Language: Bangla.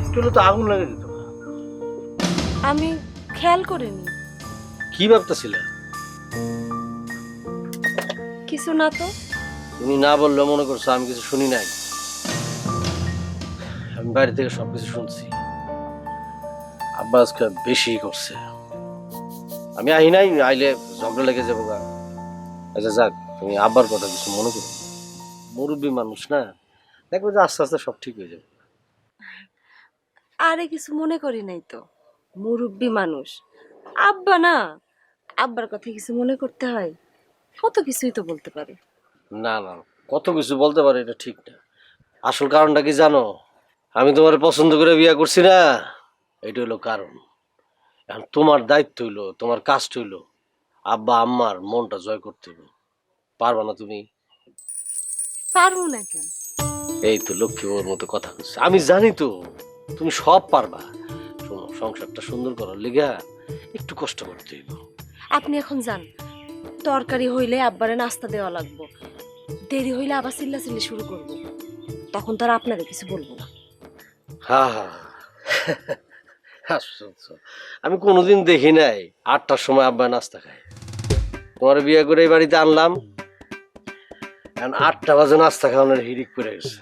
একটু তো আগুন লাগে দিত। আমি খেয়াল করিনি। কি ভাবতেছিলে? কিছু না তো। তুমি না বললে মনে করছো আমি কিছু শুনি নাই। আমি বাড়ি থেকে সবকিছু শুনছি। আব্বা আজকে বেশি করছে। আমি আই নাই, আইলে ঝগড়া লেগে যাবো গা। আচ্ছা যাক, তুমি আব্বার কথা কিছু মনে করো। মুরব্বী মানুষ না, দেখবো যে আস্তে আস্তে সব ঠিক হয়ে যাবে। আরে কিছু মনে করি নাই তো, মুরব্বী মানুষ। আব্বা না, আব্বার কথা কিছু মনে করতে হয়? কত কিছুই তো বলতে পারে। না না, কত কিছু বলতে পারে এটা ঠিক না। আসল কারণটা কি জানো? আমি তোমার পছন্দ করে বিয়ে করছি না, এটা হলো কারণ। এখন তোমার দায়িত্ব হইলো, তোমার কাজটা হইলো আব্বা আম্মার মনটা জয় করতে হবে। পারবা না তুমি? পারবো না কেন? এই তো লক্ষ্মী ওর মতো কথা বলছে, আমি জানি তো তুমি সব পারবা। শোনো, সংসারটা সুন্দর করার লিগা একটু কষ্ট করতে হইব। আপনি এখন যান, তরকারি হইলে আব্বারে নাস্তা দেওয়া লাগবো। দেরি হইলে আবার চিল্লাচিল্লি শুরু করব, তখন তো আর আপনারে কিছু বলবো না। হা হা আশ্চর্য, আমি কোনোদিন দেখি নাই 8টার সময় আব্বা নাস্তা খায়। তোমার বিয়ে করে এই বাড়িতে আনলাম, এখন 8টা বাজে নাস্তা খাওয়ানোর হিড়িক পড়ে গেছে।